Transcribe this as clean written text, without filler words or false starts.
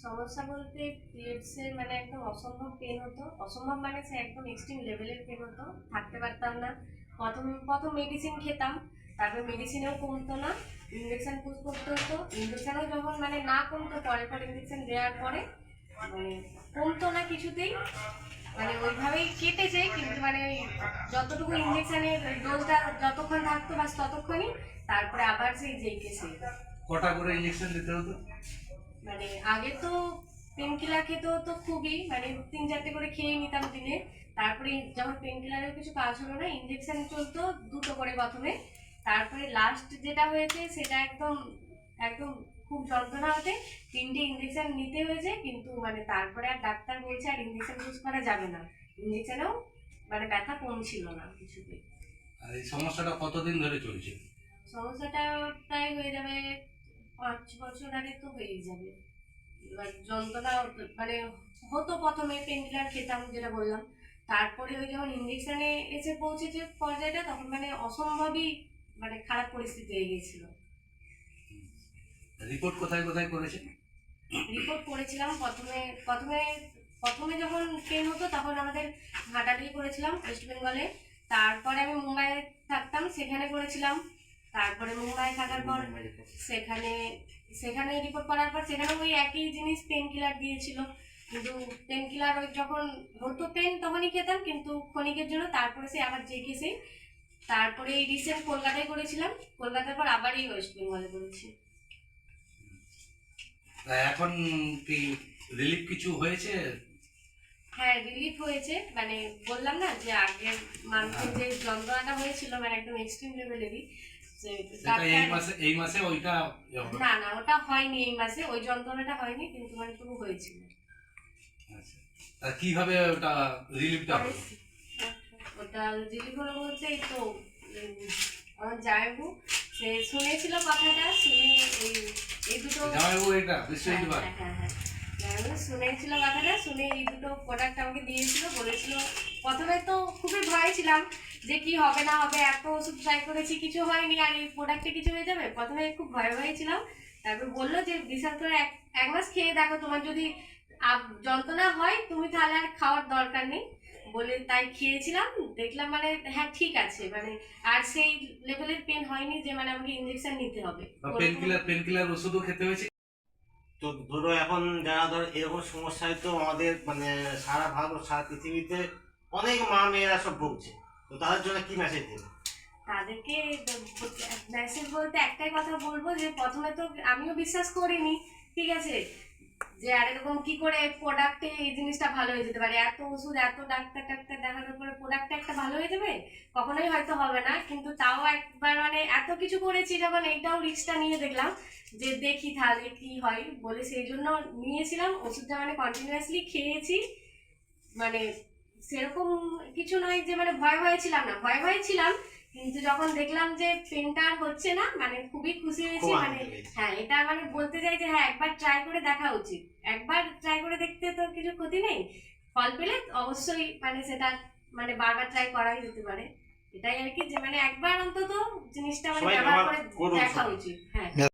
সমস্যা বলতে পিরিয়ডসের মানে একদম অসম্ভব পেন হতো। অসম্ভব মানে সে একদম এক্সট্রিম লেভেলের পেন হতো, থাকতে পারতাম না। প্রথম প্রথম মেডিসিন খেতাম, তারপর মেডিসিনেও কমতো না, ইঞ্জেকশন পুশ করতে হতো। ইঞ্জেকশনও যখন মানে না কমতো, পরে পরে ইঞ্জেকশন দেওয়ার পরে মানে কমতো না কিছুতেই, মানে ওইভাবেই কেটেছে। কিন্তু মানে ওই যতটুকু ইঞ্জেকশনের ডোজটা যতক্ষণ থাকতো বাস ততক্ষণই, তারপরে আবার সেই যেইকে সেই। কটা করে ইঞ্জেকশন দিতে হতো? মানে আগে তো পেন কিলার খেতে হতো খুবই, মানে 3-4টে করে খেয়ে নিতাম দিনে। তারপরে যখন পেন কিলারের কিছু কাজ হলো না, ইঞ্জেকশন চলতো 2টো করে প্রথমে। তারপরে লাস্ট যেটা হয়েছে সেটা একদম একদম খুব যন্ত্রণা হতে 3টে ইঞ্জেকশন নিতে হয়েছে। কিন্তু মানে তারপরে আর ডাক্তার বলছে আর ইঞ্জেকশন ইউজ করা যাবে না। ইঞ্জেকশনেও মানে ব্যথা কমছিল না কিছুতেই। আর এই সমস্যাটা কতদিন ধরে চলছে? সমস্যাটা প্রায় হয়ে যাবে 5 বছর আগে তো হয়েই যাবে। এবার যন্ত্রণা মানে হতো, প্রথমে পেন কিলার খেতাম যেটা বললাম, তারপরে ওই যখন ইঞ্জেকশনে এসে পৌঁছেছে পর্যায়টা, তখন মানে অসম্ভবই মানে খারাপ পরিস্থিতি হয়ে গিয়েছিল। রিপোর্ট কোথায় কোথায় করেছে? রিপোর্ট করেছিলাম প্রথমে প্রথমে প্রথমে যখন পেন হতো তখন আমাদের ঘাটালেই করেছিলাম, ওয়েস্ট বেঙ্গলে। তারপরে আমি মুম্বাইয়ে থাকতাম, সেখানে করেছিলাম। তারপরে মুম্বাই থাকার পর সেখানে সেখানে রিপোর্ট করার পর সেখানে ওই একই জিনিস, পেন কিলার দিয়েছিল। কিন্তু পেন কিলার ওই যখন হতো পেন তখনই খেতাম, কিন্তু ক্ষণিকের জন্য। তারপরে সে আবার জেগে সেই, তারপরে এই রিসেন্ট কলকাতায় করেছিলাম, কলকাতার পর আবার এই ওয়েস্ট বেঙ্গলে করেছি। এখন কি রিলিফ কিছু হয়েছে? হ্যাঁ, রিলিফ হয়েছে। মানে বললাম না যে আগের মান্থে যে যন্ত্রণাটা হয়েছিল মানে একদম এক্সট্রিম লেভেলেরই, এই মাসে ওইটা না না ওটা হয়নি এই মাসে, ওই যন্ত্রণাটা হয়নি, কিন্তু মানে তবু হয়েছিল। আচ্ছা, তা কিভাবে ওটা রিলিফটা হলো? ওটা রিলিফ হলো বলতে এই তো আমার জামাইবাবু সে শুনেছিল কথাটা, শুনে এই দুটো জামাইবাবু এটা বিশ্বজিৎ ভাই? হ্যাঁ হ্যাঁ, জামাইবাবু শুনেছিল কথাটা, শুনে এই দুটো প্রোডাক্ট আমাকে দিয়েছিল। বলেছিল, প্রথমে তো খুবই ভয় ছিলাম যে কি হবে না হবে, এত ওষুধ ট্রাই করেছি কিছু হয়নি, আর এই প্রোডাক্টে কিছু হয়ে যাবে, প্রথমে খুব ভয়ে ছিলাম। তারপর বললো যে বিশাল করে এক মাস খেয়ে দেখো, তোমার যদি যন্ত্রণা হয় তুমি তাহলে আর খাওয়ার দরকার নেই বলে। তাই খেয়েছিলাম, দেখলাম মানে হ্যাঁ ঠিক আছে, মানে আর সেই লেভেলের পেন হয়নি যে মানে আমাকে ইঞ্জেকশন নিতে হবে। পেনকিলার ওষুধও খেতে হয়েছে? তো ধরো এখন যারা ধরো এরকম সমস্যায়, তো আমাদের মানে সারা ভারত সারা পৃথিবীতে অনেক মা মেয়েরা সব ভুগছে, তো তাদের জন্য কি মেসেজ দেবে? তাদেরকে মেসেজ বলতে একটাই কথা বলবো যে প্রথমে তো আমিও বিশ্বাস করিনি, ঠিক আছে, যে আর এরকম কি করে প্রোডাক্টে এই জিনিসটা ভালো হয়ে যেতে পারে, এত ওষুধ এত ডাক্তার দেখানোর পরে প্রোডাক্টটা একটা ভালো হয়ে যাবে, কখনোই হয়তো হবে না। কিন্তু তাও একবার মানে এত কিছু করেছি যখন, এইটাও রিস্কটা নিয়ে দেখলাম যে দেখি তাহলে কি হয় বলে, সেই জন্য নিয়েছিলাম ওষুধটা, মানে কন্টিনিউয়াসলি খেয়েছি। মানে সেরকম কিছু নয় যে মানে ভয় ছিলাম না, ভয় ছিলাম, কিন্তু যখন দেখলাম যে পেনটা আর হচ্ছে না মানে খুবই খুশি হয়েছি। মানে হ্যাঁ, এটা মানে বলতে চাই যে হ্যাঁ একবার ট্রাই করে দেখা উচিত, একবার ট্রাই করে দেখতে তো কিছু ক্ষতি নেই। ফল পেলে অবশ্যই মানে সেটা মানে বারবার ট্রাই করাই যেতে পারে। এটাই আর কি, যে মানে একবার অন্তত জিনিসটা মানে ব্যবহার করে দেখা উচিত। হ্যাঁ।